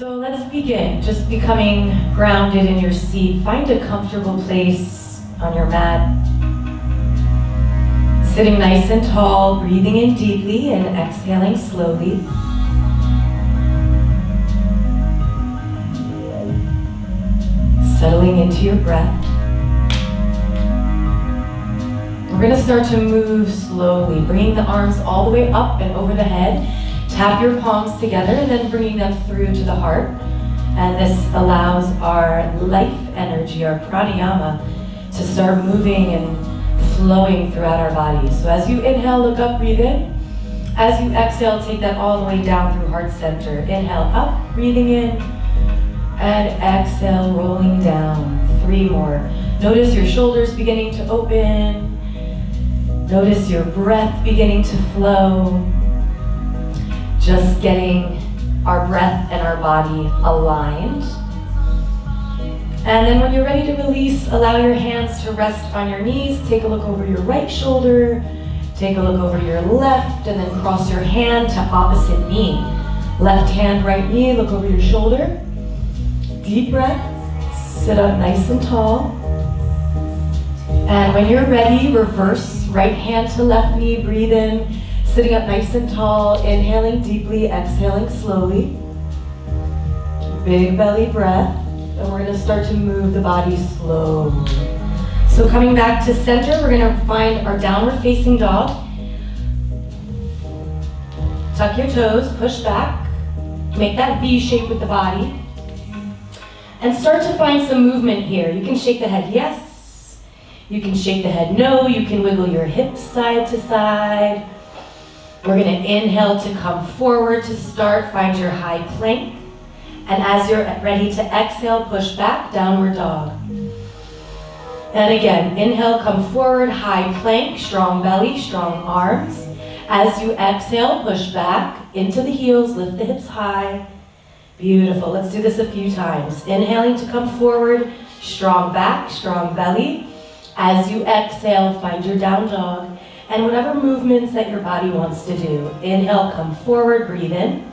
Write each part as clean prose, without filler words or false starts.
So let's begin. Just becoming grounded in your seat. Find a comfortable place on your mat. Sitting nice and tall, breathing in deeply and exhaling slowly. Settling into your breath. We're going to start to move slowly, bringing the arms all the way up and over the head. Tap your palms together and then bringing them through to the heart. And this allows our life energy, our pranayama, to start moving and flowing throughout our body. So as you inhale, look up, breathe in. As you exhale, take that all the way down through heart center. Inhale up, breathing in. And exhale, rolling down. 3 more. Notice your shoulders beginning to open. Notice your breath beginning to flow. Just getting our breath and our body aligned. And then when you're ready to release, allow your hands to rest on your knees. Take a look over your right shoulder. Take a look over your left, and then cross your hand to opposite knee. Left hand, right knee, look over your shoulder. Deep breath, sit up nice and tall. And when you're ready, reverse, right hand to left knee, breathe in. Sitting up nice and tall, inhaling deeply, exhaling slowly. Big belly breath. And we're going to start to move the body slowly. So coming back to center, we're going to find our downward facing dog. Tuck your toes, push back. Make that V shape with the body. And start to find some movement here. You can shake the head yes. You can shake the head no. You can wiggle your hips side to side. We're going to inhale to come forward to start. Find your high plank. And as you're ready to exhale, push back, downward dog. And again, inhale, come forward, high plank, strong belly, strong arms. As you exhale, push back into the heels, lift the hips high. Beautiful. Let's do this a few times. Inhaling to come forward, strong back, strong belly. As you exhale, find your down dog. And whatever movements that your body wants to do. Inhale, come forward, breathe in.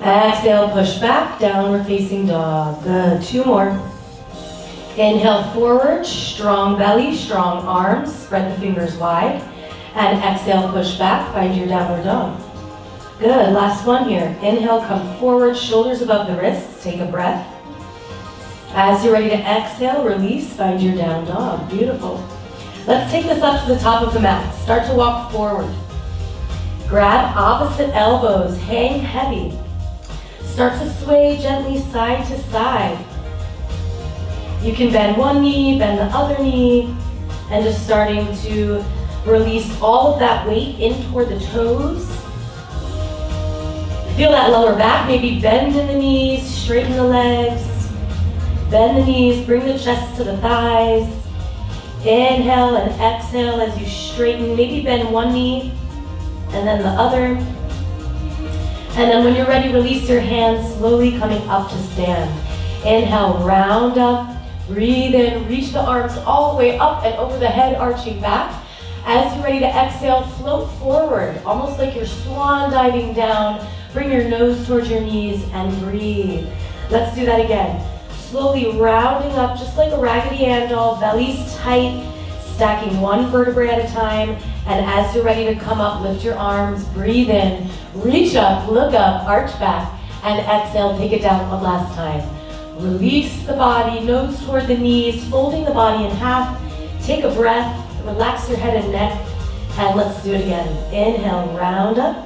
Exhale, push back, downward facing dog. Good, 2 more. Inhale forward, strong belly, strong arms, spread the fingers wide. And exhale, push back, find your downward dog. Good, last one here. Inhale, come forward, shoulders above the wrists, take a breath. As you're ready to exhale, release, find your down dog. Beautiful. Let's take this up to the top of the mat. Start to walk forward. Grab opposite elbows, hang heavy. Start to sway gently side to side. You can bend one knee, bend the other knee, and just starting to release all of that weight in toward the toes. Feel that lower back, maybe bend in the knees, straighten the legs. Bend the knees, bring the chest to the thighs. Inhale and exhale as you straighten, maybe bend one knee and then the other. And then when you're ready, release your hands, slowly coming up to stand. Inhale, round up, breathe in, reach the arms all the way up and over the head, arching back. As you're ready to exhale, float forward, almost like you're swan diving down. Bring your nose towards your knees and breathe. Let's do that again. Slowly rounding up, just like a Raggedy Ann doll, belly's tight, stacking one vertebrae at a time. And as you're ready to come up, lift your arms, breathe in, reach up, look up, arch back, and exhale, take it down one last time. Release the body, nose toward the knees, folding the body in half. Take a breath, relax your head and neck, and let's do it again. Inhale, round up.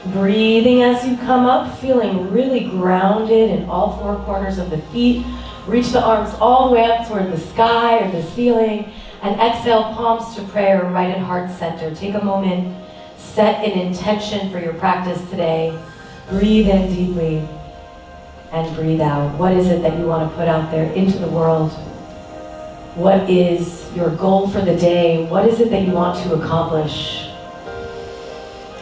Breathing as you come up, feeling really grounded in all 4 corners of the feet. Reach the arms all the way up toward the sky or the ceiling. And exhale, palms to prayer, right at heart center. Take a moment, set an intention for your practice today. Breathe in deeply and breathe out. What is it that you want to put out there into the world? What is your goal for the day? What is it that you want to accomplish?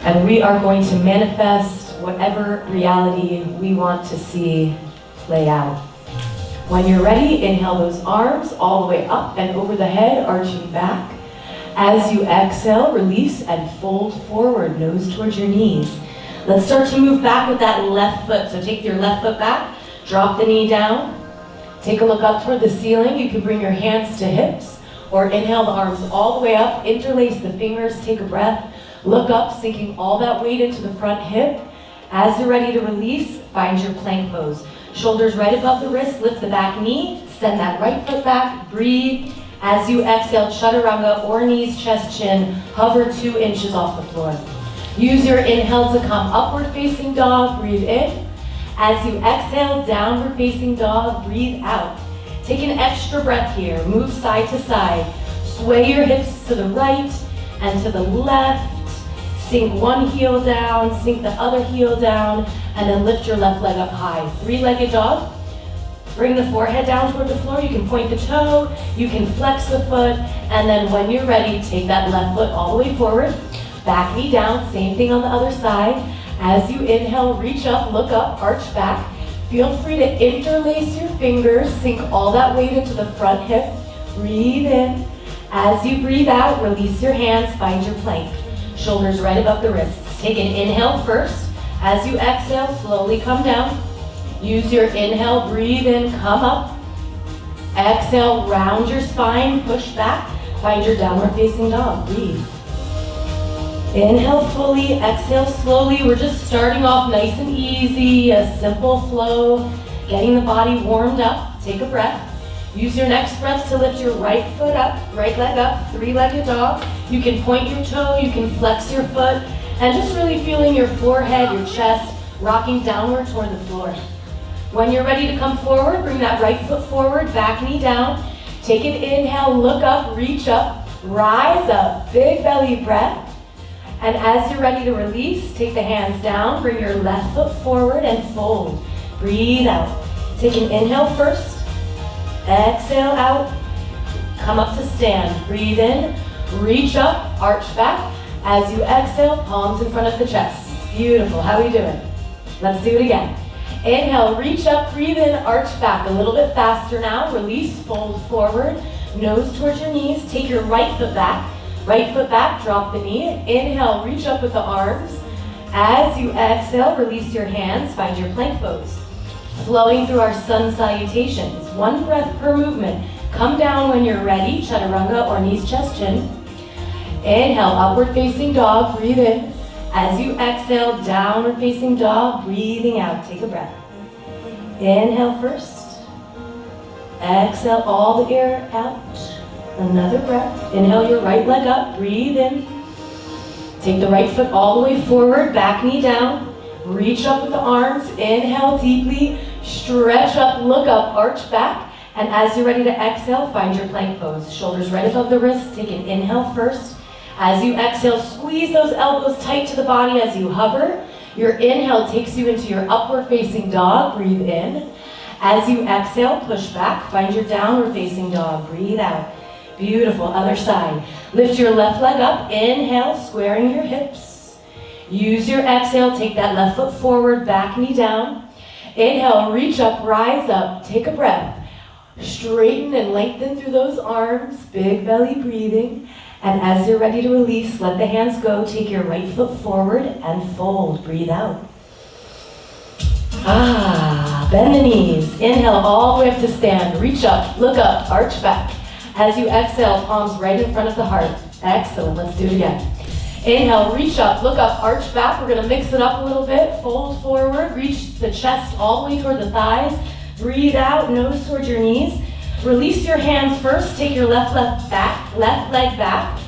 And we are going to manifest whatever reality we want to see play out. When you're ready, inhale those arms all the way up and over the head, arching back. As you exhale, release and fold forward, nose towards your knees. Let's start to move back with that left foot. So take your left foot back, drop the knee down, take a look up toward the ceiling. You can bring your hands to hips, or inhale the arms all the way up, interlace the fingers, take a breath, look up, sinking all that weight into the front hip. As you're ready to release, find your plank pose. Shoulders right above the wrist, lift the back knee, send that right foot back, breathe. As you exhale, chaturanga or knees, chest, chin, hover 2 inches off the floor. Use your inhale to come upward facing dog, breathe in. As you exhale, downward facing dog, breathe out. Take an extra breath here, move side to side. Sway your hips to the right and to the left. Sink one heel down, sink the other heel down, and then lift your left leg up high. 3-legged dog. Bring the forehead down toward the floor. You can point the toe, you can flex the foot, and then when you're ready, take that left foot all the way forward. Back knee down, same thing on the other side. As you inhale, reach up, look up, arch back. Feel free to interlace your fingers, sink all that weight into the front hip. Breathe in. As you breathe out, release your hands, find your plank. Shoulders right above the wrists. Take an inhale first. As you exhale, slowly come down. Use your inhale, breathe in, come up. Exhale, round your spine, push back. Find your downward facing dog, breathe. Inhale fully, exhale slowly. We're just starting off nice and easy, a simple flow, getting the body warmed up. Take a breath. Use your next breath to lift your right foot up, right leg up, 3-legged dog. You can point your toe, you can flex your foot, and just really feeling your forehead, your chest, rocking downward toward the floor. When you're ready to come forward, bring that right foot forward, back knee down. Take an inhale, look up, reach up, rise up, big belly breath. And as you're ready to release, take the hands down, bring your left foot forward and fold. Breathe out. Take an inhale first. Exhale out, come up to stand. Breathe in, reach up, arch back. As you exhale, palms in front of the chest. Beautiful, how are we doing? Let's do it again. Inhale, reach up, breathe in, arch back. A little bit faster now, release, fold forward, nose towards your knees. Take your right foot back, drop the knee. Inhale, reach up with the arms. As you exhale, release your hands, find your plank pose. Flowing through our sun salutations, 1 breath per movement. Come down when you're ready, chaturanga or knees, chest, chin. Inhale, upward facing dog, breathe in. As you exhale, downward facing dog, breathing out, take a breath. Inhale first. Exhale all the air out. Another breath. Inhale your right leg up, breathe in. Take the right foot all the way forward, back knee down. Reach up with the arms, inhale deeply, stretch up, look up, arch back, and as you're ready to exhale, find your plank pose. Shoulders right above the wrists, take an inhale first. As you exhale, squeeze those elbows tight to the body as you hover. Your inhale takes you into your upward facing dog, breathe in. As you exhale, push back, find your downward facing dog, breathe out. Beautiful, other side. Lift your left leg up, inhale, squaring your hips. Use your exhale, take that left foot forward, back knee down. Inhale, reach up, rise up, take a breath. Straighten and lengthen through those arms, big belly breathing. And as you're ready to release, let the hands go, take your right foot forward and fold, breathe out. Bend the knees. Inhale all the way up to stand, reach up, look up, arch back. As you exhale, palms right in front of the heart. Excellent, let's do it again. Inhale, reach up, look up, arch back. We're gonna mix it up a little bit. Fold forward, reach the chest all the way toward the thighs. Breathe out, nose towards your knees. Release your hands first. Take your left leg back.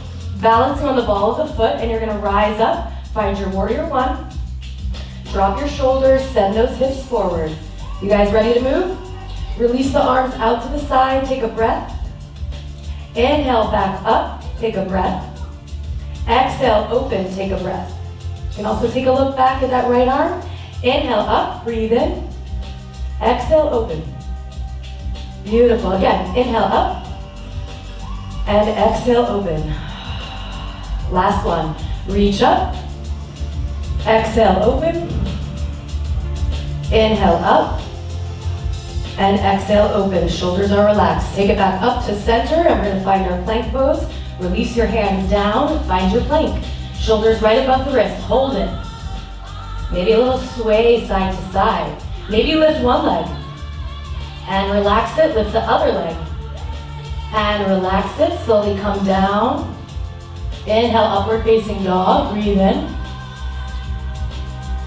Balancing on the ball of the foot, and you're gonna rise up. Find your warrior 1. Drop your shoulders, send those hips forward. You guys ready to move? Release the arms out to the side, take a breath. Inhale, back up, take a breath. Exhale, open, take a breath. You can also take a look back at that right arm. Inhale up, breathe in. Exhale, open. Beautiful. Again, inhale up. And exhale, open. Last one. Reach up. Exhale, open. Inhale up. And exhale, open. Shoulders are relaxed. Take it back up to center, and we're going to find our plank pose. Release your hands down, find your plank. Shoulders right above the wrist, hold it. Maybe a little sway side to side. Maybe lift one leg and relax it, lift the other leg. And relax it, slowly come down. Inhale, upward facing dog, breathe in.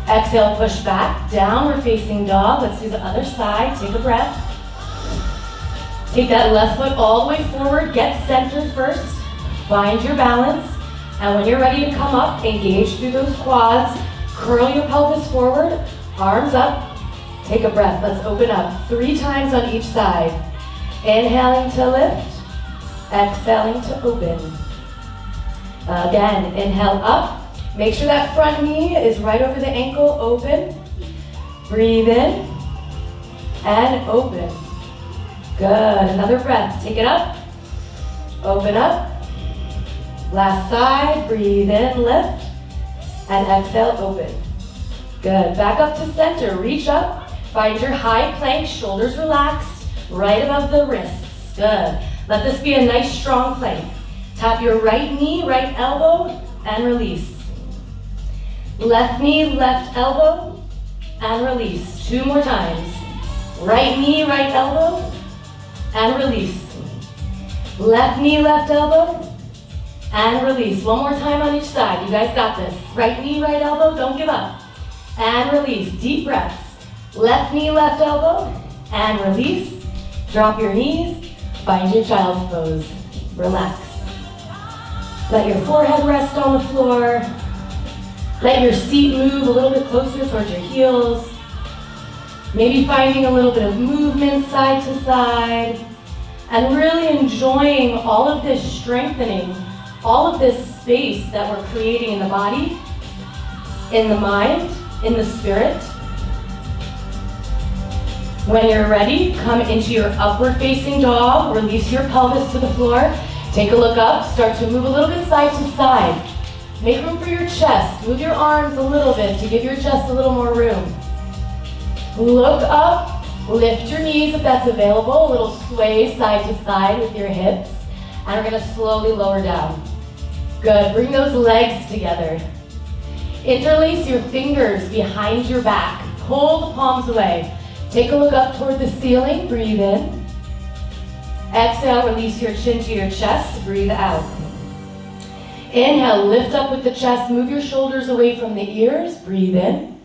Exhale, push back, downward facing dog. Let's do the other side, take a breath. Take that left foot all the way forward, get centered first, find your balance. And when you're ready to come up, engage through those quads, curl your pelvis forward, arms up, take a breath. Let's open up 3 times on each side. Inhaling to lift, exhaling to open. Again, inhale up. Make sure that front knee is right over the ankle, open. Breathe in and open. Good, another breath. Take it up, open up. Last side, breathe in, lift, and exhale, open. Good, back up to center, reach up. Find your high plank, shoulders relaxed, right above the wrists. Good. Let this be a nice strong plank. Tap your right knee, right elbow, and release. Left knee, left elbow, and release. 2 more times. Right knee, right elbow, and release. Left knee, left elbow, and release. 1 more time on each side. You guys got this. Right knee, right elbow, don't give up. And release. Deep breaths. Left knee, left elbow, and release. Drop your knees. Find your child's pose. Relax. Let your forehead rest on the floor. Let your seat move a little bit closer towards your heels. Maybe finding a little bit of movement side to side. And really enjoying all of this strengthening, all of this space that we're creating in the body, in the mind, in the spirit. When you're ready, come into your upward facing dog. Release your pelvis to the floor. Take a look up. Start to move a little bit side to side. Make room for your chest. Move your arms a little bit to give your chest a little more room. Look up. Lift your knees if that's available. A little sway side to side with your hips. And we're going to slowly lower down. Good. Bring those legs together. Interlace your fingers behind your back. Pull the palms away. Take a look up toward the ceiling. Breathe in. Exhale, release your chin to your chest. Breathe out. Inhale, lift up with the chest. Move your shoulders away from the ears. Breathe in.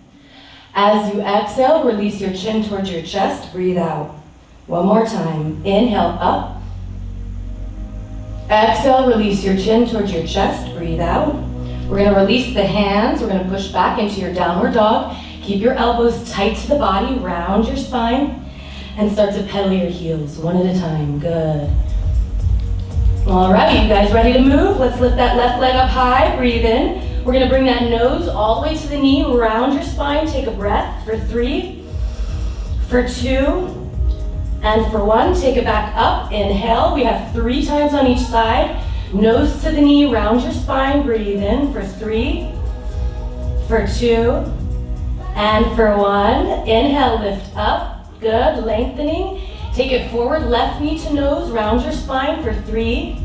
As you exhale, release your chin towards your chest. Breathe out. 1 more time. Inhale, up. Exhale, release your chin towards your chest. Breathe out. We're going to release the hands. We're going to push back into your downward dog. Keep your elbows tight to the body. Round your spine. And start to pedal your heels 1 at a time. Good. All right, you guys ready to move? Let's lift that left leg up high. Breathe in. We're going to bring that nose all the way to the knee. Round your spine. Take a breath for 3, for 2, and for 1. Take it back up. Inhale. We have 3 times on each side. Nose to the knee. Round your spine. Breathe in for 3, for 2, and for 1. Inhale, lift up. Good, lengthening. Take it forward, left knee to nose, round your spine for 3,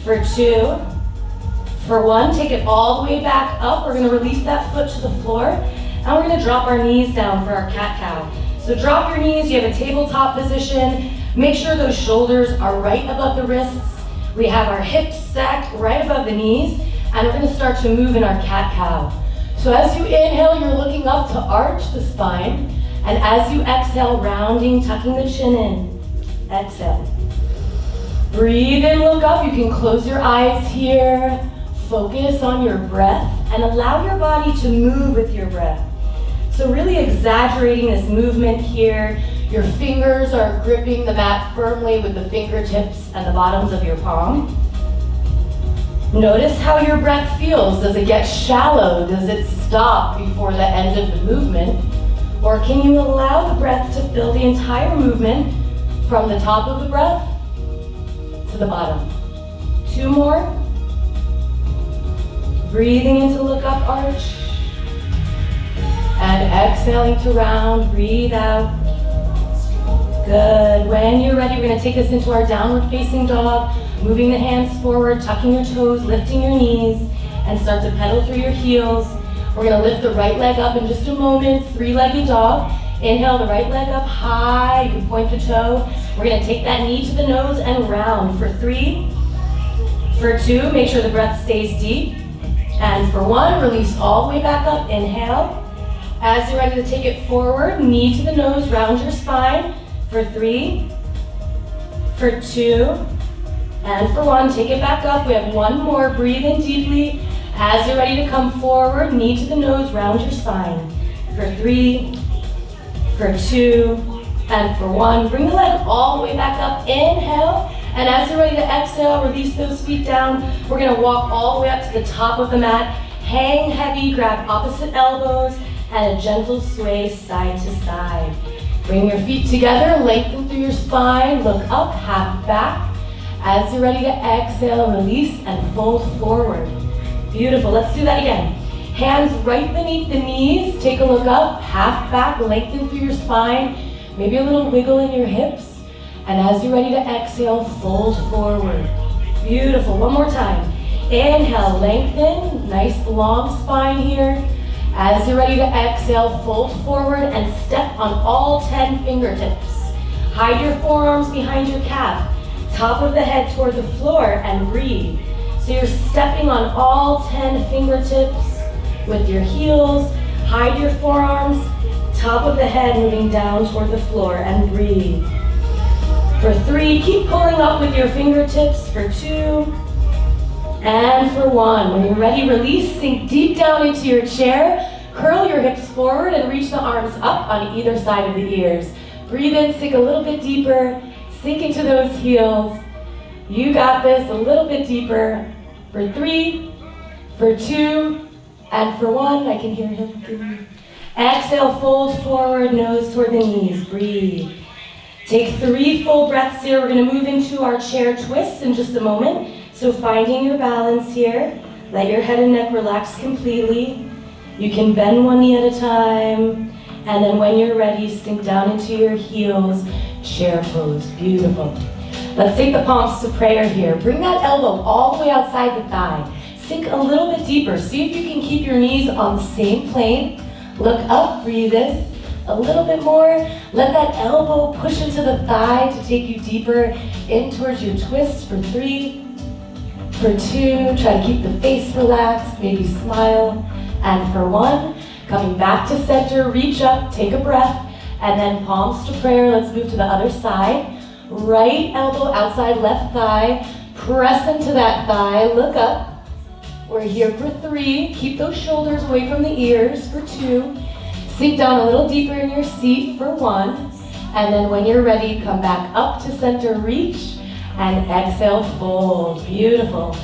for 2, for 1. Take it all the way back up. We're gonna release that foot to the floor, and we're gonna drop our knees down for our cat-cow. So drop your knees, you have a tabletop position. Make sure those shoulders are right above the wrists. We have our hips stacked right above the knees, and we're gonna start to move in our cat-cow. So as you inhale, you're looking up to arch the spine. And as you exhale, rounding, tucking the chin in. Exhale. Breathe in, look up. You can close your eyes here. Focus on your breath and allow your body to move with your breath. So really exaggerating this movement here. Your fingers are gripping the mat firmly with the fingertips and the bottoms of your palm. Notice how your breath feels. Does it get shallow? Does it stop before the end of the movement? Or can you allow the breath to fill the entire movement from the top of the breath to the bottom? 2 more. Breathing in to look up, arch. And exhaling to round, breathe out. Good. When you're ready, we're going to take us into our downward facing dog, moving the hands forward, tucking your toes, lifting your knees, and start to pedal through your heels. We're gonna lift the right leg up in just a moment, three-legged dog. Inhale the right leg up high, you can point the toe. We're gonna take that knee to the nose and round for 3. For 2, make sure the breath stays deep. And for 1, release all the way back up, inhale. As you're ready to take it forward, knee to the nose, round your spine. For 3, for 2, and for 1, take it back up. We have 1 more, breathe in deeply. As you're ready to come forward, knee to the nose, round your spine. For 3, for 2, and for 1. Bring the leg all the way back up, inhale. And as you're ready to exhale, release those feet down. We're gonna walk all the way up to the top of the mat. Hang heavy, grab opposite elbows, and a gentle sway side to side. Bring your feet together, lengthen through your spine, look up, half back. As you're ready to exhale, release and fold forward. Beautiful, let's do that again. Hands right beneath the knees, take a look up, half back, lengthen through your spine, maybe a little wiggle in your hips. And as you're ready to exhale, fold forward. Beautiful, one more time. Inhale, lengthen, nice long spine here. As you're ready to exhale, fold forward and step on all 10 fingertips. Hide your forearms behind your calf. Top of the head toward the floor and breathe. So you're stepping on all 10 fingertips with your heels. Hide your forearms. Top of the head moving down toward the floor and breathe. For 3, keep pulling up with your fingertips. For 2, and for 1. When you're ready, release, sink deep down into your chair. Curl your hips forward and reach the arms up on either side of the ears. Breathe in, sink a little bit deeper. Sink into those heels. You got this, a little bit deeper. For 3, for 2, and for 1. I can hear him. Exhale, fold forward, nose toward the knees. Breathe. Take 3 full breaths here. We're gonna move into our chair twists in just a moment. So finding your balance here. Let your head and neck relax completely. You can bend one knee at a time. And then when you're ready, sink down into your heels, chair pose. Beautiful. Let's take the palms to prayer here. Bring that elbow all the way outside the thigh. Sink a little bit deeper. See if you can keep your knees on the same plane. Look up, breathe in. A little bit more. Let that elbow push into the thigh to take you deeper in towards your twist. For 3, for 2, try to keep the face relaxed, maybe smile. And for 1, coming back to center, reach up, take a breath, and then palms to prayer. Let's move to the other side. Right elbow outside left thigh. Press into that thigh, look up. We're here for 3. Keep those shoulders away from the ears. For 2. Sink down a little deeper in your seat for 1. And then when you're ready, come back up to center, reach, and exhale, fold. Beautiful.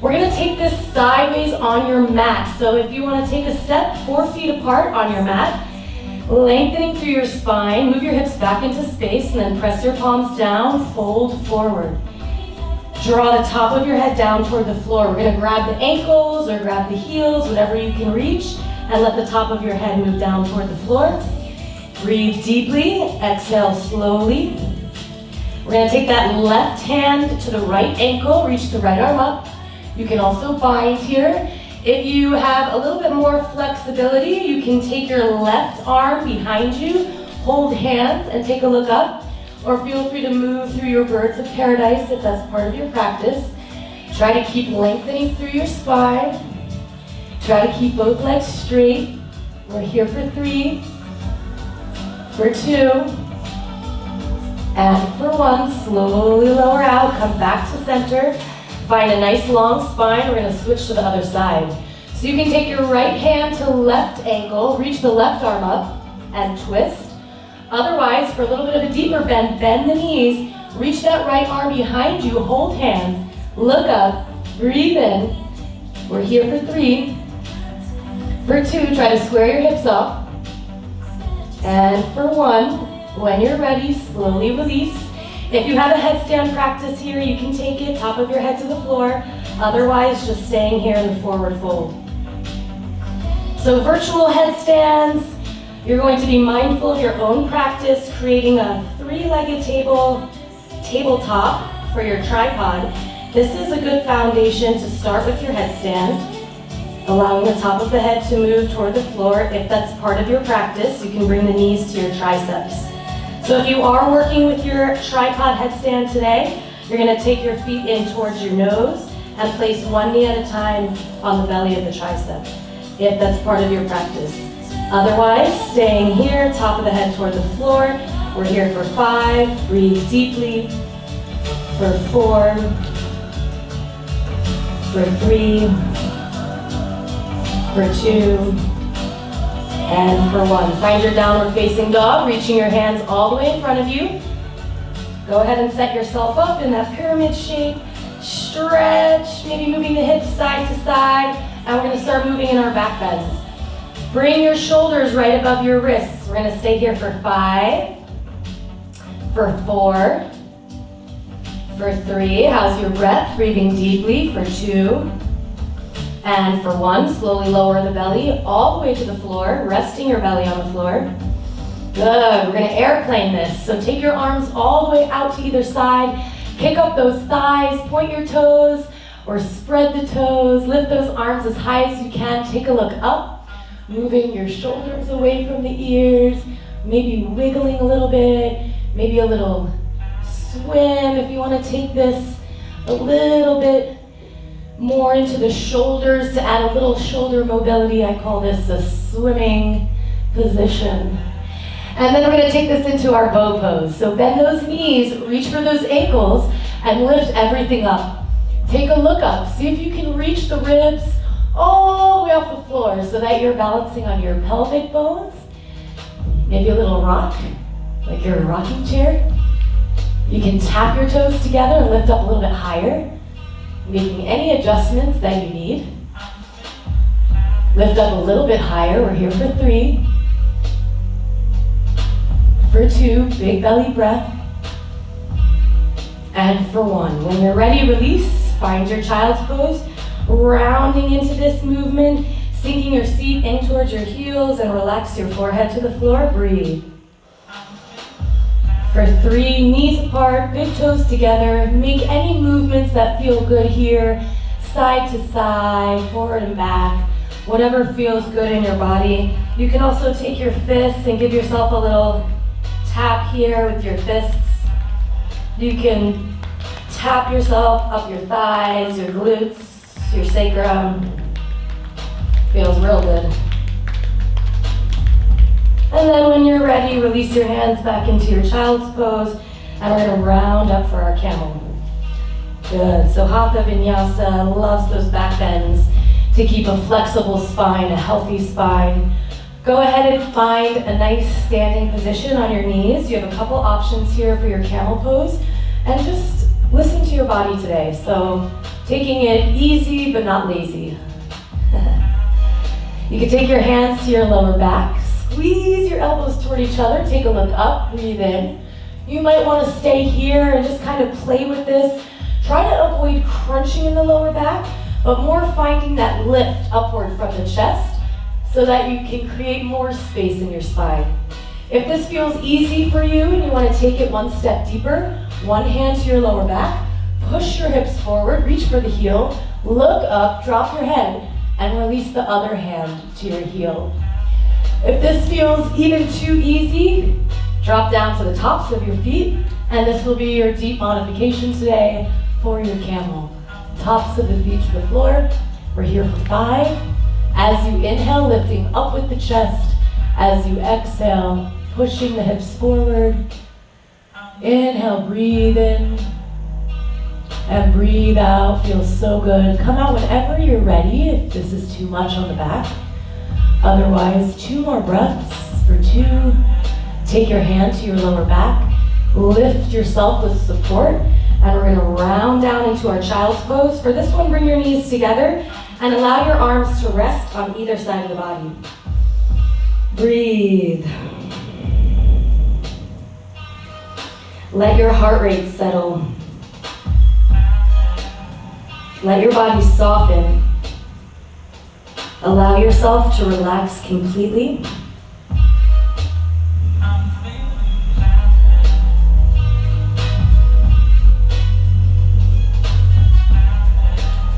We're gonna take this sideways on your mat. So if you wanna take a step 4 feet apart on your mat, lengthening through your spine, move your hips back into space, and then press your palms down, fold forward. Draw the top of your head down toward the floor. We're gonna grab the ankles or grab the heels, whatever you can reach, and let the top of your head move down toward the floor. Breathe deeply, exhale slowly. We're gonna take that left hand to the right ankle, reach the right arm up. You can also bind here. If you have a little bit more flexibility, you can take your left arm behind you, hold hands, and take a look up. Or feel free to move through your birds of paradise if that's part of your practice. Try to keep lengthening through your spine. Try to keep both legs straight. We're here for 3, for 2, and for 1. Slowly lower out, come back to center. Find a nice long spine. We're gonna switch to the other side. So you can take your right hand to left ankle, reach the left arm up, and twist. Otherwise, for a little bit of a deeper bend, bend the knees, reach that right arm behind you, hold hands, look up, breathe in. We're here for 3. For 2, try to square your hips up. And for 1, when you're ready, slowly release. If you have a headstand practice here, you can take it, top of your head to the floor. Otherwise, just staying here in the forward fold. So virtual headstands, you're going to be mindful of your own practice, creating a 3-legged tabletop for your tripod. This is a good foundation to start with your headstand. Allowing the top of the head to move toward the floor. If that's part of your practice, you can bring the knees to your triceps. So if you are working with your tripod headstand today, you're going to take your feet in towards your nose and place one knee at a time on the belly of the tricep, if that's part of your practice. Otherwise, staying here, top of the head toward the floor. We're here for 5, breathe deeply, for 4, for 3, for 2, and for 1. Find your downward facing dog, reaching your hands all the way in front of you. Go ahead and set yourself up in that pyramid shape. Stretch, maybe moving the hips side to side, and we're going to start moving in our back bends. Bring your shoulders right above your wrists. We're going to stay here for 5, for 4, for 3. How's your breath? Breathing deeply for 2, and for 1. Slowly lower the belly all the way to the floor, resting your belly on the floor. Good. We're going to airplane this. So take your arms all the way out to either side. Pick up those thighs, point your toes, or spread the toes. Lift those arms as high as you can. Take a look up, moving your shoulders away from the ears, maybe wiggling a little bit, maybe a little swim if you want to take this a little bit more into the shoulders to add a little shoulder mobility. I call this a swimming position. And then we're going to take this into our bow pose. So bend those knees, reach for those ankles, and lift everything up. Take a look up. See if you can reach the ribs all the way off the floor so that you're balancing on your pelvic bones. Maybe a little rock, like you're in a rocking chair. You can tap your toes together and lift up a little bit higher, making any adjustments that you need. Lift up a little bit higher. We're here for 3. For 2, big belly breath. And for 1. When you're ready, release. Find your child's pose. Rounding into this movement, sinking your seat in towards your heels and relax your forehead to the floor. Breathe. For 3, knees apart, big toes together. Make any movements that feel good here. Side to side, forward and back. Whatever feels good in your body. You can also take your fists and give yourself a little tap here with your fists. You can tap yourself up your thighs, your glutes, your sacrum. Feels real good. And then when you're ready, release your hands back into your child's pose, and we're gonna round up for our camel. Good, so Hatha Vinyasa loves those back bends to keep a flexible spine, a healthy spine. Go ahead and find a nice standing position on your knees. You have a couple options here for your camel pose, and just listen to your body today. So taking it easy but not lazy. You can take your hands to your lower back, squeeze your elbows toward each other, take a look up, breathe in. You might want to stay here and just kind of play with this. Try to avoid crunching in the lower back, but more finding that lift upward from the chest, so that you can create more space in your spine. If this feels easy for you and you want to take it one step deeper, one hand to your lower back, push your hips forward, reach for the heel, look up, drop your head, and release the other hand to your heel. If this feels even too easy, drop down to the tops of your feet, and this will be your deep modification today for your camel. Tops of the feet to the floor. We're here for 5. As you inhale, lifting up with the chest. As you exhale, pushing the hips forward. Inhale, breathe in. And breathe out, feels so good. Come out whenever you're ready, if this is too much on the back. Otherwise, 2 more breaths for 2. Take your hand to your lower back. Lift yourself with support. And we're gonna round down into our child's pose. For this one, bring your knees together and allow your arms to rest on either side of the body. Breathe. Let your heart rate settle. Let your body soften. Allow yourself to relax completely.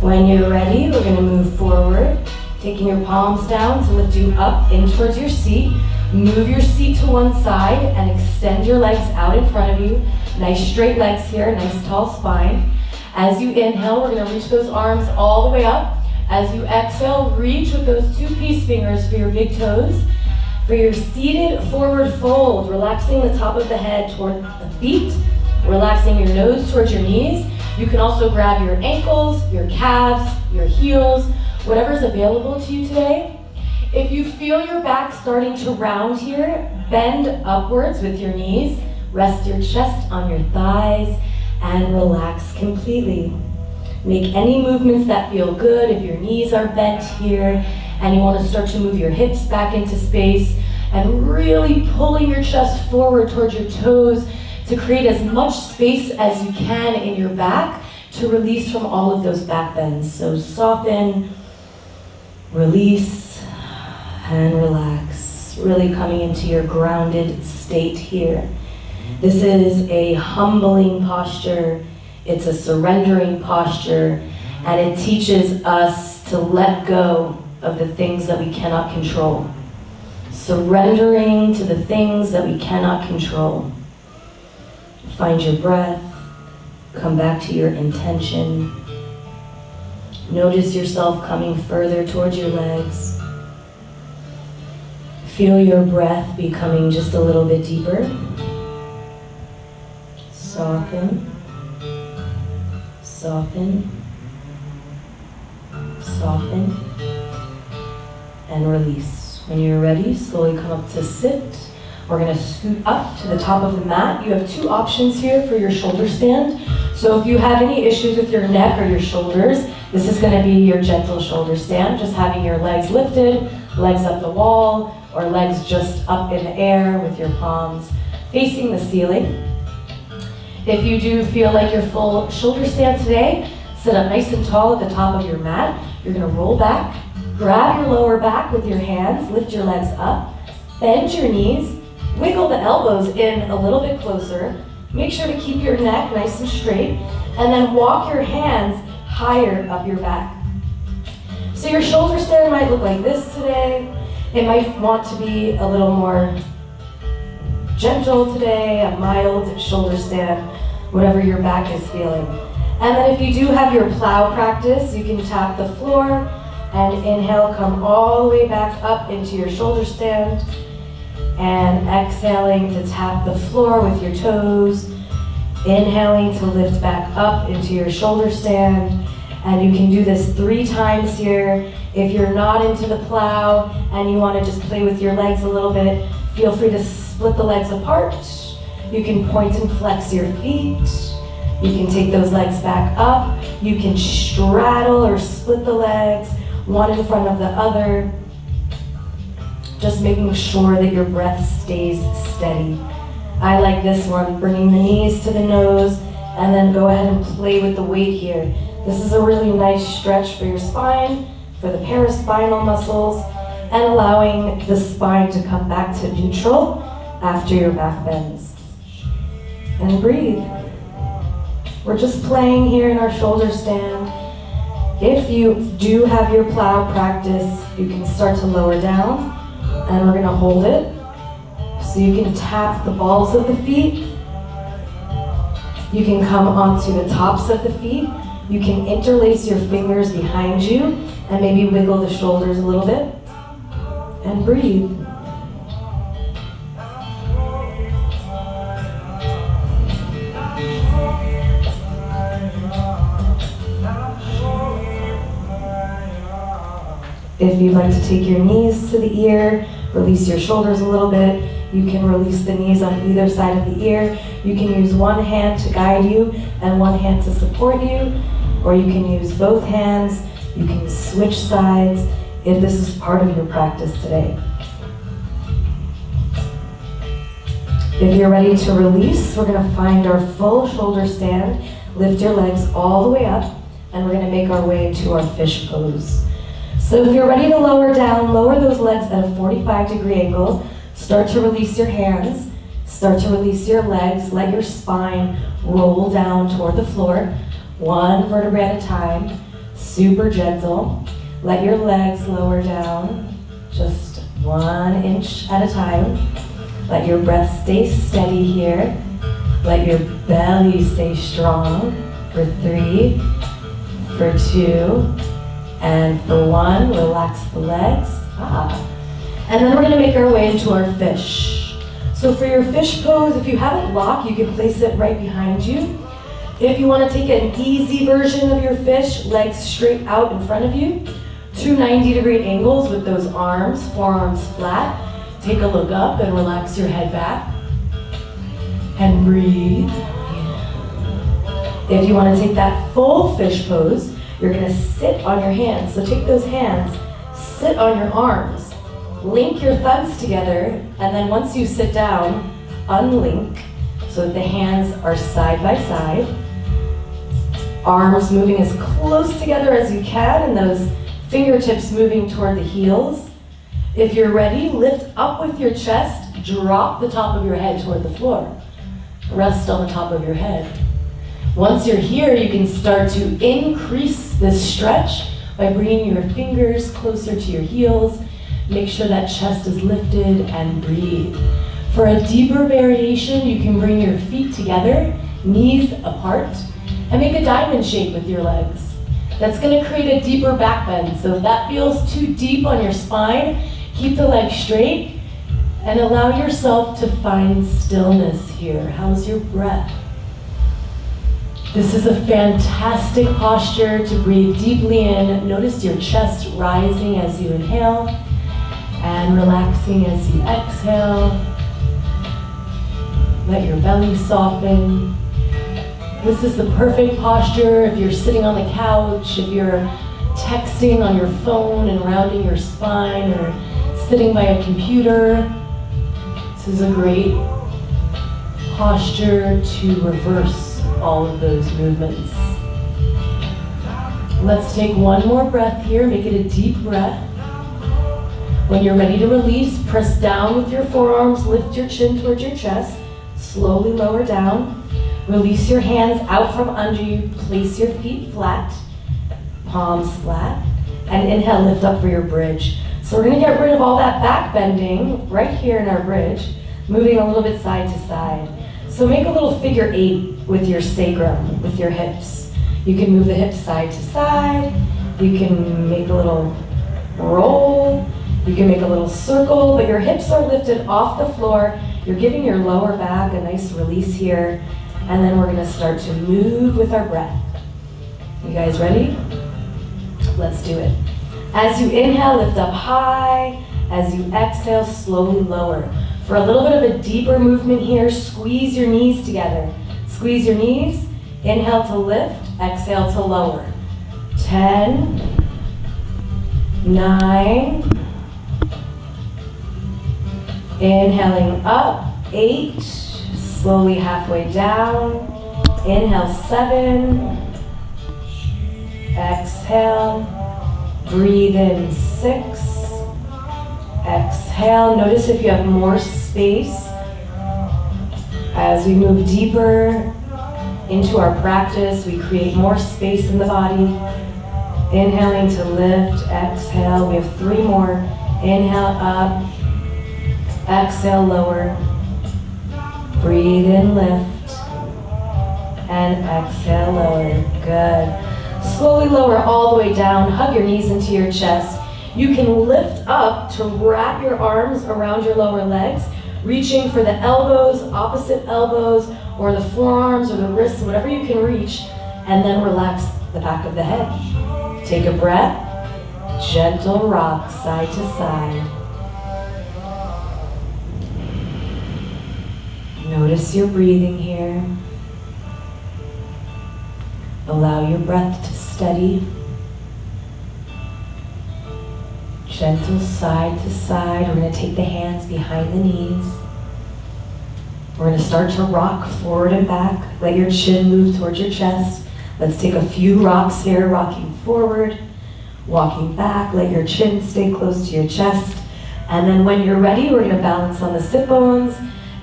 When you're ready, we're going to move forward, Taking your palms down to lift you up in towards your seat. Move your seat to one side and extend your legs out in front of you. Nice straight legs here, nice tall spine. As you inhale, we're gonna reach those arms all the way up. As you exhale, reach with those two peace fingers for your big toes. For your seated forward fold, relaxing the top of the head toward the feet, relaxing your nose towards your knees. You can also grab your ankles, your calves, your heels, whatever's available to you today. If you feel your back starting to round here, bend upwards with your knees, rest your chest on your thighs, and relax completely. Make any movements that feel good. If your knees are bent here and you want to start to move your hips back into space and really pulling your chest forward towards your toes to create as much space as you can in your back to release from all of those back bends. So soften, release, and relax. Really coming into your grounded state here. This is a humbling posture. It's a surrendering posture, and it teaches us to let go of the things that we cannot control. Surrendering to the things that we cannot control. Find your breath, come back to your intention. Notice yourself coming further towards your legs. Feel your breath becoming just a little bit deeper. Soften. Soften, soften, and release. When you're ready, slowly come up to sit. We're gonna scoot up to the top of the mat. You have two options here for your shoulder stand. So if you have any issues with your neck or your shoulders, this is gonna be your gentle shoulder stand. Just having your legs lifted, legs up the wall, or legs just up in the air with your palms facing the ceiling. If you do feel like your full shoulder stand today, sit up nice and tall at the top of your mat. You're gonna roll back, grab your lower back with your hands, lift your legs up, bend your knees, wiggle the elbows in a little bit closer. Make sure to keep your neck nice and straight, and then walk your hands higher up your back. So your shoulder stand might look like this today. It might want to be a little more gentle today, a mild shoulder stand, whatever your back is feeling. And then if you do have your plow practice, you can tap the floor and inhale, come all the way back up into your shoulder stand, and exhaling to tap the floor with your toes, inhaling to lift back up into your shoulder stand. And you can do this 3 times here. If you're not into the plow and you want to just play with your legs a little bit, feel free to split the legs apart. You can point and flex your feet. You can take those legs back up. You can straddle or split the legs, one in front of the other. Just making sure that your breath stays steady. I like this one, bringing the knees to the nose, and then go ahead and play with the weight here. This is a really nice stretch for your spine, for the paraspinal muscles, and allowing the spine to come back to neutral after your back bends. And breathe. We're just playing here in our shoulder stand. If you do have your plow practice, you can start to lower down, and we're gonna hold it. So you can tap the balls of the feet. You can come onto the tops of the feet. You can interlace your fingers behind you and maybe wiggle the shoulders a little bit. And breathe. If you'd like to take your knees to the ear, release your shoulders a little bit. You can release the knees on either side of the ear. You can use one hand to guide you and one hand to support you, or you can use both hands. You can switch sides if this is part of your practice today. If you're ready to release, we're gonna find our full shoulder stand. Lift your legs all the way up, and we're gonna make our way into our fish pose. So if you're ready to lower down, lower those legs at a 45-degree angle. Start to release your hands. Start to release your legs. Let your spine roll down toward the floor, one vertebrae at a time. Super gentle. Let your legs lower down, just 1 inch at a time. Let your breath stay steady here. Let your belly stay strong for 3, for 2, and for 1. Relax the legs. And then we're gonna make our way into our fish. So for your fish pose, if you have it locked, you can place it right behind you. If you wanna take an easy version of your fish, legs straight out in front of you, 2 90-degree angles with those arms, forearms flat. Take a look up and relax your head back. And breathe. If you want to take that full fish pose, you're going to sit on your hands. So take those hands, sit on your arms, link your thumbs together, and then once you sit down, unlink so that the hands are side by side. Arms moving as close together as you can, and those fingertips moving toward the heels. If you're ready, lift up with your chest, drop the top of your head toward the floor. Rest on the top of your head. Once you're here, you can start to increase this stretch by bringing your fingers closer to your heels. Make sure that chest is lifted and breathe. For a deeper variation, you can bring your feet together, knees apart, and make a diamond shape with your legs. That's going to create a deeper back bend. So if that feels too deep on your spine, keep the legs straight and allow yourself to find stillness here. How's your breath? This is a fantastic posture to breathe deeply in. Notice your chest rising as you inhale and relaxing as you exhale. Let your belly soften. This is the perfect posture if you're sitting on the couch, if you're texting on your phone and rounding your spine, or sitting by a computer. This is a great posture to reverse all of those movements. Let's take one more breath here. Make it a deep breath. When you're ready to release, press down with your forearms, lift your chin towards your chest, slowly lower down. Release your hands out from under you, place your feet flat, palms flat, and inhale, lift up for your bridge. So we're gonna get rid of all that back bending right here in our bridge, moving a little bit side to side. So make a little figure 8 with your sacrum, with your hips. You can move the hips side to side, you can make a little roll, you can make a little circle, but your hips are lifted off the floor. You're giving your lower back a nice release here. And then we're gonna start to move with our breath. You guys ready? Let's do it. As you inhale, lift up high. As you exhale, slowly lower. For a little bit of a deeper movement here, squeeze your knees together. Squeeze your knees. Inhale to lift, exhale to lower. 10, 9, inhaling up, 8, slowly halfway down. Inhale, 7. Exhale. Breathe in, 6. Exhale. Notice if you have more space. As we move deeper into our practice, we create more space in the body. Inhaling to lift, exhale. We have 3 more. Inhale up. Exhale, lower. Breathe in, lift, and exhale, lower. Good. Slowly lower all the way down. Hug your knees into your chest. You can lift up to wrap your arms around your lower legs, reaching for the elbows, opposite elbows, or the forearms or the wrists, whatever you can reach, and then relax the back of the head. Take a breath. Gentle rock side to side. Notice your breathing here. Allow your breath to steady. Gentle side to side. We're going to take the hands behind the knees. We're going to start to rock forward and back. Let your chin move towards your chest. Let's take a few rocks here, rocking forward, walking back. Let your chin stay close to your chest. And then when you're ready, we're going to balance on the sit bones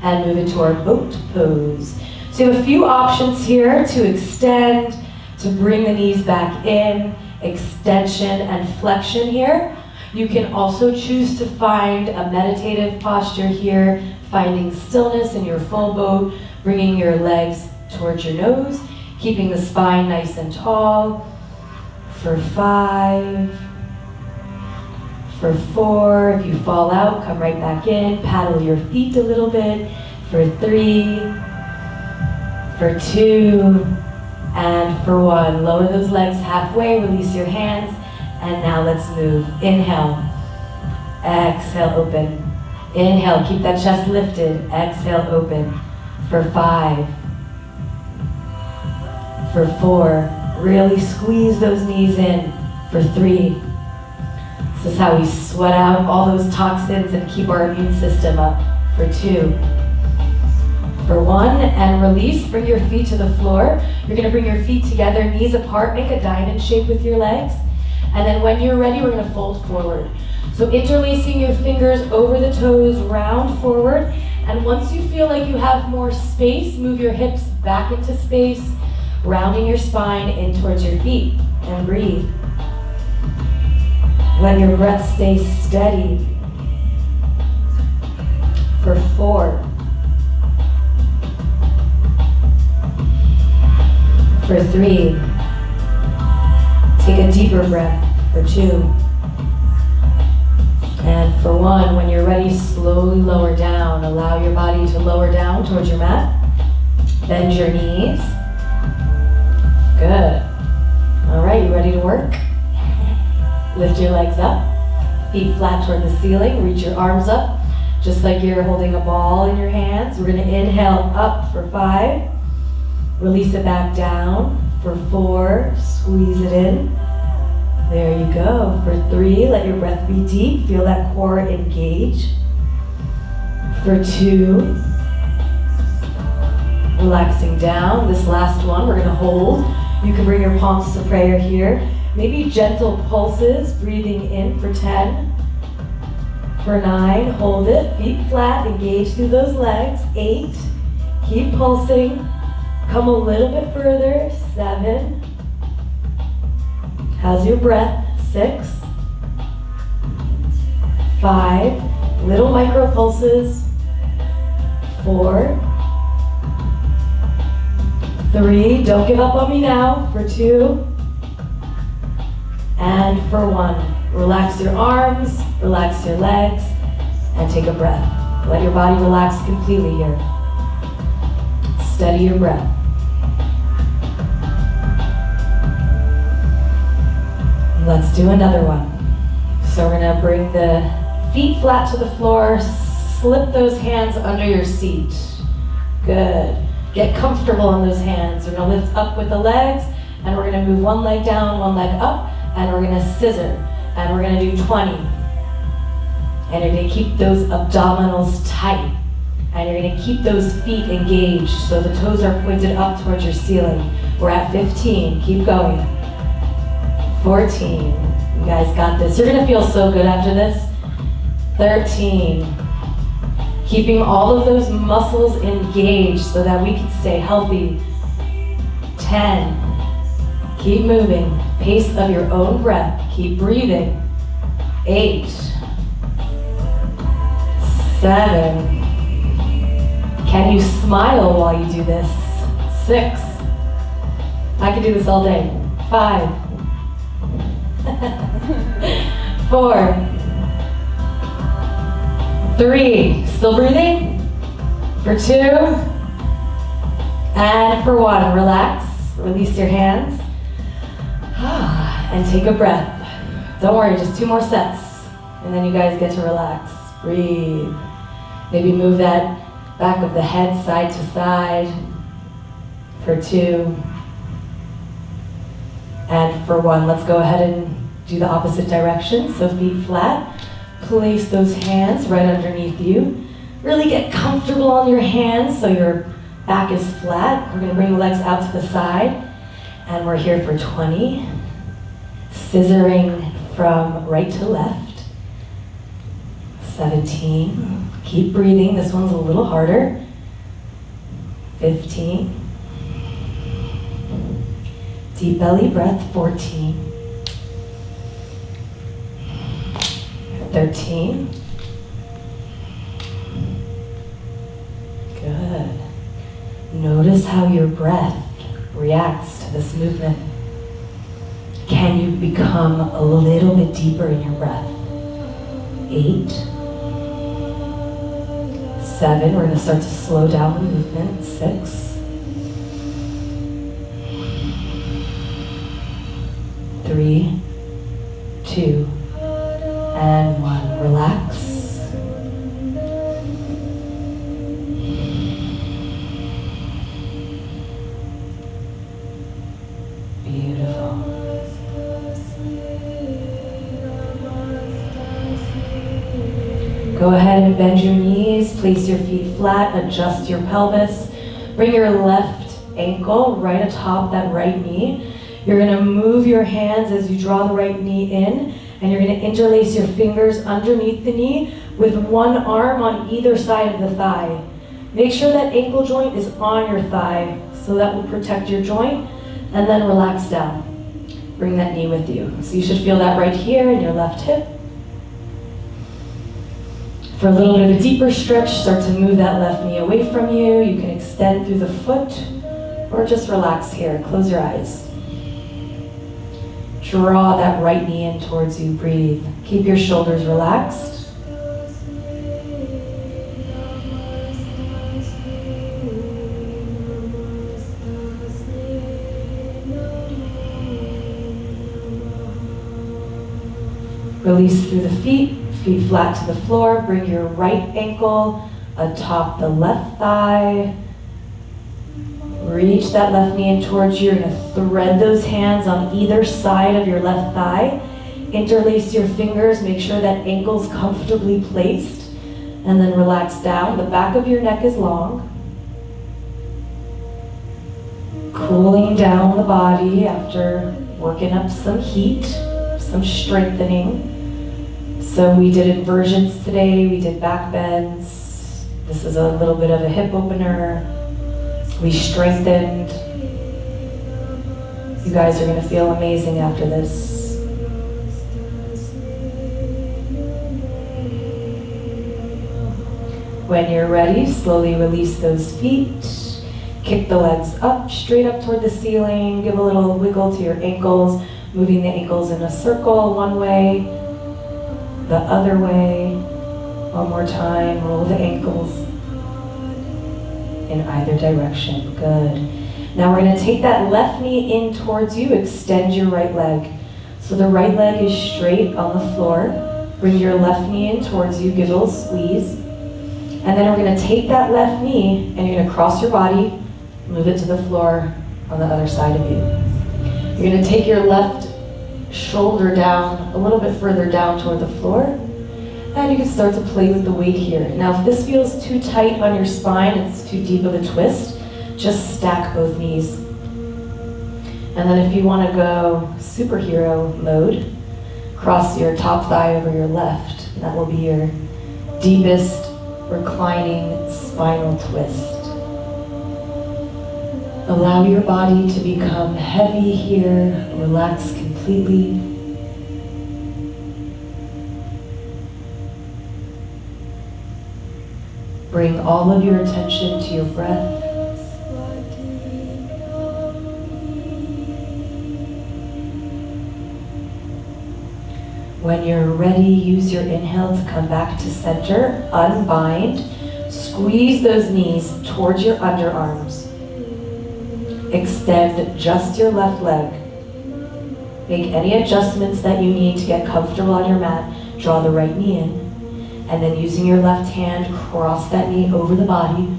and move into our boat pose. So you have a few options here to extend, to bring the knees back in. extension and flexion here. You can also choose to find a meditative posture here, finding stillness in your full boat, bringing your legs towards your nose, keeping the spine nice and tall. For 5, for 4, if you fall out, come right back in, paddle your feet a little bit. For 3, for 2, and for 1. Lower those legs halfway, release your hands, and now let's move. Inhale, exhale, open. Inhale, keep that chest lifted. Exhale, open. For 5, for 4, really squeeze those knees in. For 3, this is how we sweat out all those toxins and keep our immune system up. For 2, for 1, and release. Bring your feet to the floor. You're gonna bring your feet together, knees apart, make a diamond shape with your legs. And then when you're ready, we're gonna fold forward. So interlacing your fingers over the toes, round forward. And once you feel like you have more space, move your hips back into space, rounding your spine in towards your feet, and breathe. Let your breath stay steady. For 4, for 3, take a deeper breath. For 2, and for 1, when you're ready, slowly lower down. Allow your body to lower down towards your mat. Bend your knees. Good. All right, you ready to work? Lift your legs up, feet flat toward the ceiling. Reach your arms up, just like you're holding a ball in your hands. We're gonna inhale up for 5. Release it back down. For 4, squeeze it in. There you go. For 3, let your breath be deep. Feel that core engage. For 2, relaxing down. This last one, we're gonna hold. You can bring your palms to prayer here. Maybe gentle pulses, breathing in for 10. For 9, hold it. Feet flat, engage through those legs. 8, keep pulsing. Come a little bit further. 7. How's your breath? 6. 5. Little micro pulses. 4. 3. Don't give up on me now. For 2. And for 1. Relax your arms, relax your legs, and take a breath. Let your body relax completely here. Steady your breath. Let's do another one. So we're gonna bring the feet flat to the floor, slip those hands under your seat. Good. Get comfortable on those hands. We're gonna lift up with the legs, and we're gonna move one leg down, one leg up, and we're gonna scissor. And we're gonna do 20. And you're gonna keep those abdominals tight. And you're gonna keep those feet engaged so the toes are pointed up towards your ceiling. We're at 15, keep going. 14, you guys got this. You're gonna feel so good after this. 13, keeping all of those muscles engaged so that we can stay healthy. 10, keep moving, pace of your own breath, keep breathing. 8, 7, can you smile while you do this? 6, I could do this all day. 5, 4, 3, still breathing? For 2, and for 1, relax, release your hands, and take a breath. Don't worry, just 2 more sets, and then you guys get to relax. Breathe. Maybe move that back of the head side to side. For 2, and for 1. Let's go ahead and do the opposite direction. So feet flat, place those hands right underneath you. Really get comfortable on your hands so your back is flat. We're gonna bring the legs out to the side, and we're here for 20. Scissoring from right to left. 17, keep breathing, this one's a little harder. 15, deep belly breath. 14, 13. Good. Notice how your breath reacts to this movement. Can you become a little bit deeper in your breath? 8. 7. We're going to start to slow down the movement. 6. 3, 2, and 1. Relax. Beautiful. Go ahead and bend your knees, place your feet flat, adjust your pelvis. Bring your left ankle right atop that right knee. You're gonna move your hands as you draw the right knee in, and you're gonna interlace your fingers underneath the knee with one arm on either side of the thigh. Make sure that ankle joint is on your thigh, so that will protect your joint, and then relax down. Bring that knee with you. So you should feel that right here in your left hip. For a little bit of a deeper stretch, start to move that left knee away from you. You can extend through the foot, or just relax here. Close your eyes. Draw that right knee in towards you. Breathe. Keep your shoulders relaxed. Release through the feet. Feet flat to the floor. Bring your right ankle atop the left thigh. Reach that left knee in towards you. You're going to thread those hands on either side of your left thigh. Interlace your fingers. Make sure that ankle's comfortably placed. And then relax down. The back of your neck is long. Cooling down the body after working up some heat, some strengthening. So we did inversions today, we did back bends. This is a little bit of a hip opener. We strengthened. You guys are gonna feel amazing after this. When you're ready, slowly release those feet. Kick the legs up, straight up toward the ceiling. Give a little wiggle to your ankles, moving the ankles in a circle one way, the other way. One more time, roll the ankles in either direction. Good. Now we're going to take that left knee in towards you, extend your right leg. So the right leg is straight on the floor. Bring your left knee in towards you, give a little squeeze. And then we're going to take that left knee and you're going to cross your body, move it to the floor on the other side of you. You're going to take your left shoulder down a little bit further down toward the floor, and you can start to play with the weight here. Now if this feels too tight on your spine, it's too deep of a twist, just stack both knees. And then if you want to go superhero mode, cross your top thigh over your left, and that will be your deepest reclining spinal twist. Allow your body to become heavy here, relax completely. Bring all of your attention to your breath. When you're ready, use your inhale to come back to center, unbind, squeeze those knees towards your underarms. Extend just your left leg. Make any adjustments that you need to get comfortable on your mat. Draw the right knee in. And then using your left hand, cross that knee over the body.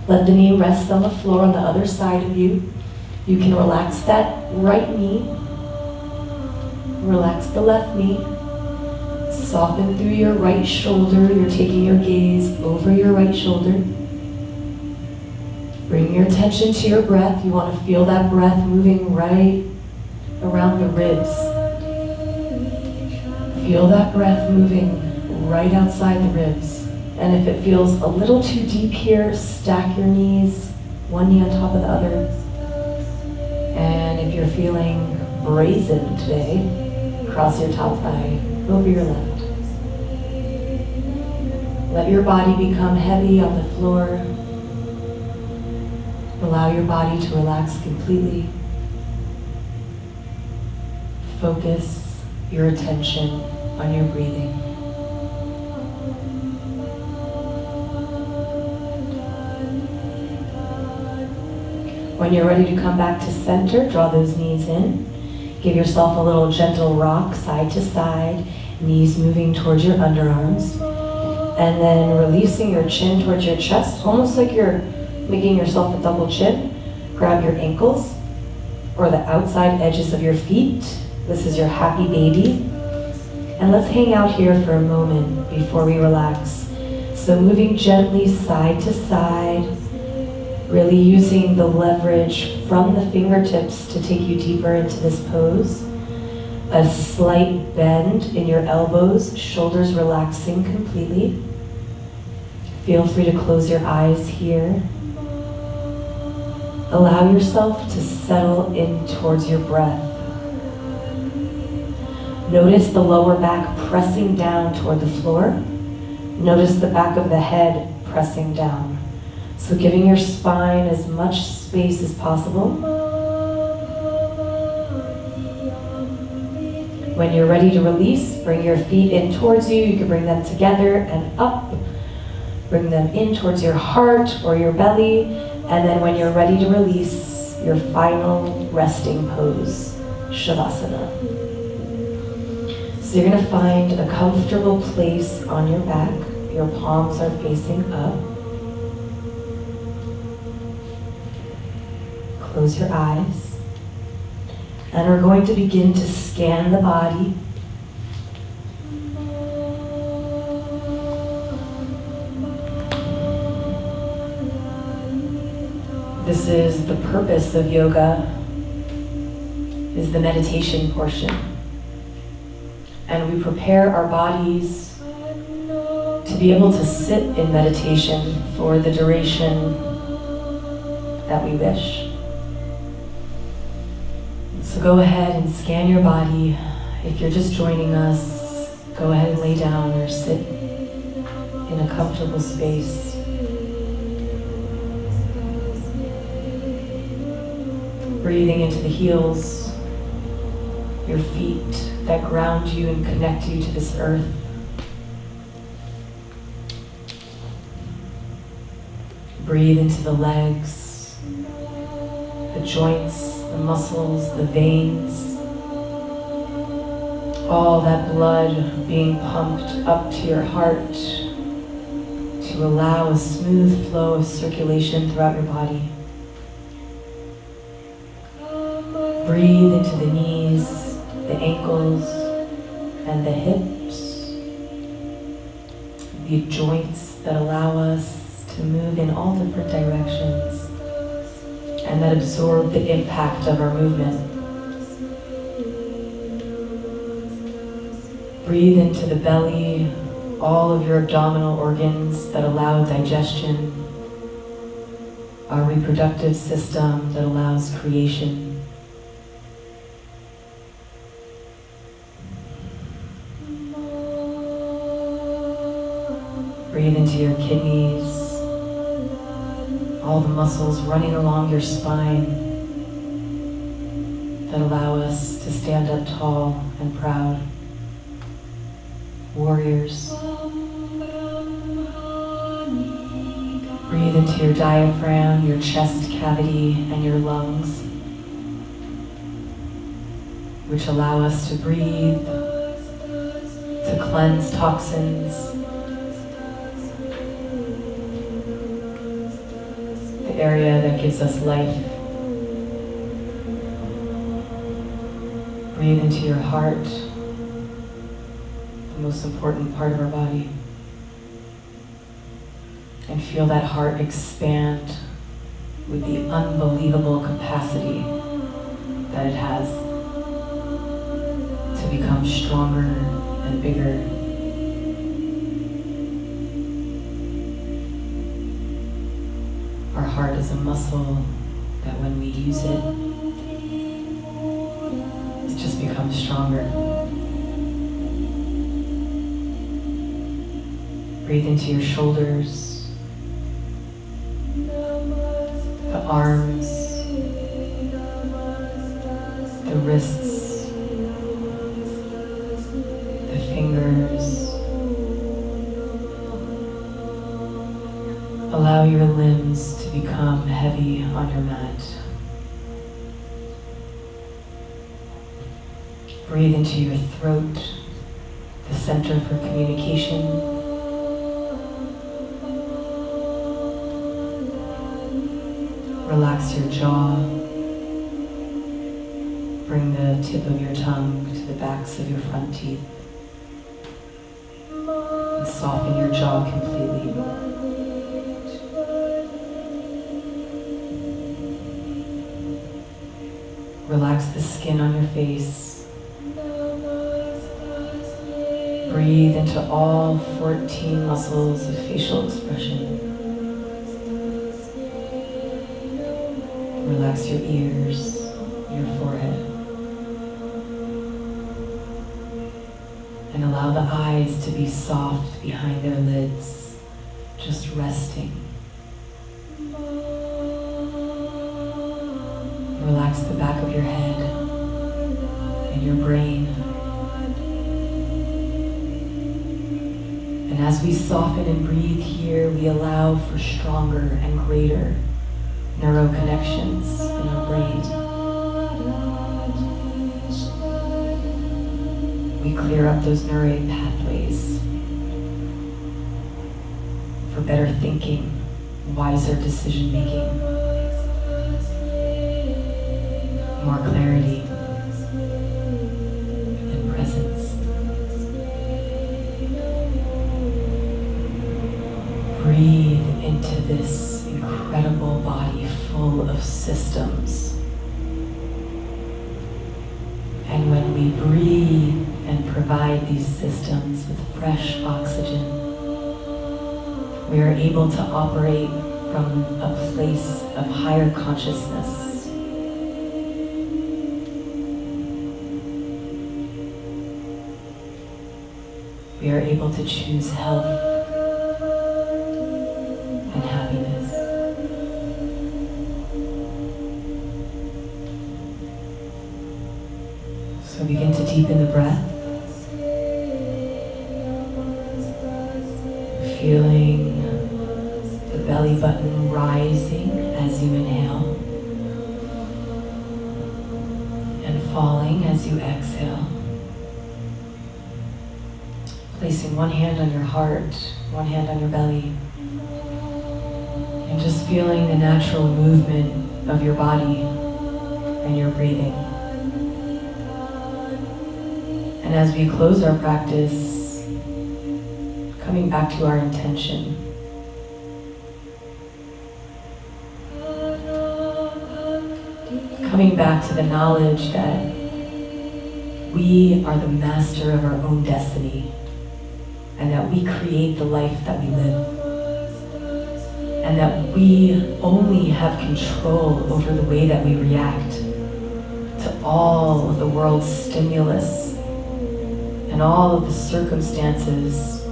Let the knee rest on the floor on the other side of you. You can relax that right knee. Relax the left knee. Soften through your right shoulder. You're taking your gaze over your right shoulder. Bring your attention to your breath. You want to feel that breath moving right around the ribs. Feel that breath moving right outside the ribs. And if it feels a little too deep here, stack your knees, one knee on top of the other. And if you're feeling brazen today, cross your top thigh over your left. Let your body become heavy on the floor. Allow your body to relax completely. Focus your attention on your breathing. When you're ready to come back to center, draw those knees in. Give yourself a little gentle rock side to side, knees moving towards your underarms. And then releasing your chin towards your chest, almost like you're making yourself a double chin. Grab your ankles or the outside edges of your feet. This is your happy baby. And let's hang out here for a moment before we relax. So moving gently side to side, really using the leverage from the fingertips to take you deeper into this pose. A slight bend in your elbows, shoulders relaxing completely. Feel free to close your eyes here. Allow yourself to settle in towards your breath. Notice the lower back pressing down toward the floor. Notice the back of the head pressing down. So giving your spine as much space as possible. When you're ready to release, bring your feet in towards you. You can bring them together and up. Bring them in towards your heart or your belly. And then when you're ready to release, your final resting pose, Shavasana. So you're going to find a comfortable place on your back. Your palms are facing up. Close your eyes. And we're going to begin to scan the body. This is the purpose of yoga, is the meditation portion. And we prepare our bodies to be able to sit in meditation for the duration that we wish. So go ahead and scan your body. If you're just joining us, go ahead and lay down or sit in a comfortable space. Breathing into the heels, your feet that ground you and connect you to this earth. Breathe into the legs, the joints, the muscles, the veins, all that blood being pumped up to your heart to allow a smooth flow of circulation throughout your body. Breathe into the knees, the ankles, and the hips, the joints that allow us to move in all different directions and that absorb the impact of our movement. Breathe into the belly, all of your abdominal organs that allow digestion, our reproductive system that allows creation. Breathe into your kidneys, all the muscles running along your spine that allow us to stand up tall and proud. Warriors. Breathe into your diaphragm, your chest cavity, and your lungs, which allow us to breathe, to cleanse toxins, area that gives us life. Breathe into your heart, the most important part of our body, and feel that heart expand with the unbelievable capacity that it has to become stronger and bigger. Our heart is a muscle that when we use it, it just becomes stronger. Breathe into your shoulders, the arms, the wrists, the fingers. Allow your limbs to become heavy on your mat. Breathe into your throat, the center for communication. Relax your jaw. Bring the tip of your tongue to the backs of your front teeth. And soften your jaw completely. Relax the skin on your face. Breathe into all 14 muscles of facial expression. Relax your ears, your forehead. And allow the eyes to be soft behind their lids, just resting. Relax the back of your head and your brain. And as we soften and breathe here, we allow for stronger and greater neuroconnections in our brain. We clear up those neural pathways for better thinking, wiser decision making, more clarity and presence. Breathe into this incredible body full of systems. And when we breathe and provide these systems with fresh oxygen, we are able to operate from a place of higher consciousness. We are able to choose health and happiness. So begin to deepen the breath, feeling the belly button rising as you inhale and falling as you exhale. Placing one hand on your heart, one hand on your belly, and just feeling the natural movement of your body and your breathing. And as we close our practice, coming back to our intention. Coming back to the knowledge that we are the master of our own destiny and that we create the life that we live. And that we only have control over the way that we react to all of the world's stimulus and all of the circumstances.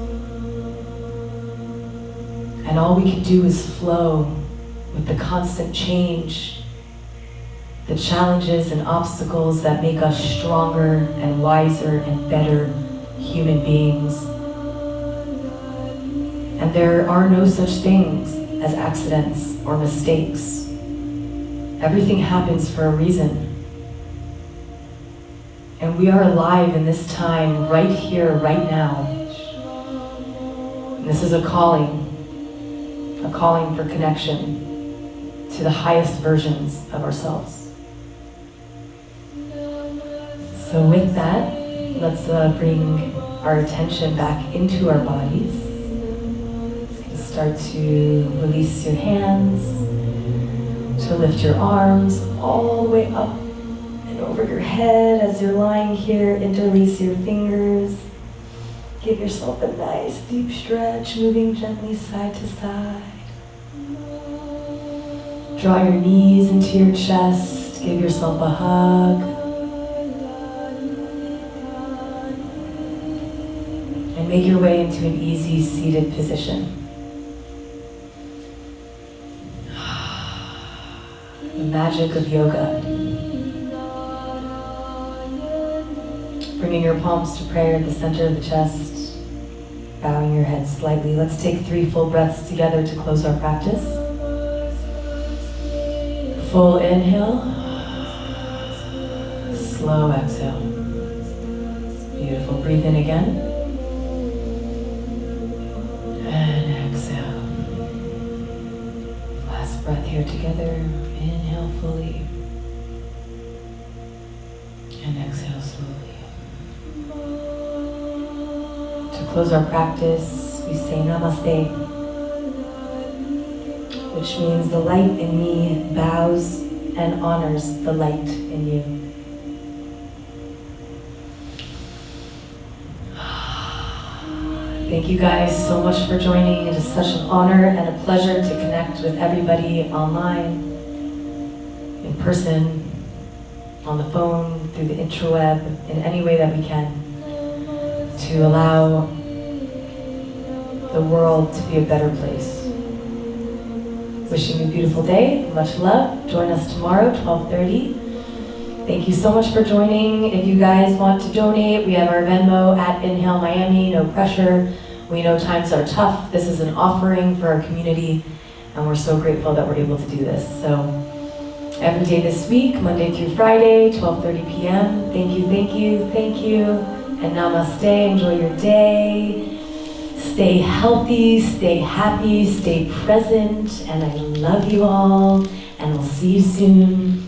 And all we can do is flow with the constant change, the challenges and obstacles that make us stronger and wiser and better human beings. And there are no such things as accidents or mistakes. Everything happens for a reason. And we are alive in this time, right here, right now. And this is a calling for connection to the highest versions of ourselves. So with that, let's bring our attention back into our bodies. Start to release your hands, to lift your arms all the way up and over your head as you're lying here. Interlace your fingers. Give yourself a nice deep stretch, moving gently side to side. Draw your knees into your chest. Give yourself a hug. And Make your way into an easy seated position. The magic of yoga. Bringing your palms to prayer at the center of the chest, bowing your head slightly. Let's take 3 full breaths together to close our practice. Full inhale, slow exhale. Beautiful. Breathe in again. And exhale. Last breath here together. Inhale fully. And exhale slowly. To close our practice, we say Namaste, which means the light in me bows and honors the light in you. Thank you guys so much for joining. It is such an honor and a pleasure to connect with everybody online, in person, on the phone, through the interweb, in any way that we can, to allow the world to be a better place. Wishing you a beautiful day, much love. Join us tomorrow, 12:30. Thank you so much for joining. If you guys want to donate, we have our Venmo at Inhale Miami, no pressure. We know times are tough. This is an offering for our community, and we're so grateful that we're able to do this. So every day this week, Monday through Friday, 12:30 p.m. Thank you, thank you, thank you. And namaste, enjoy your day. Stay healthy, stay happy, stay present, and I love you all, and we'll see you soon.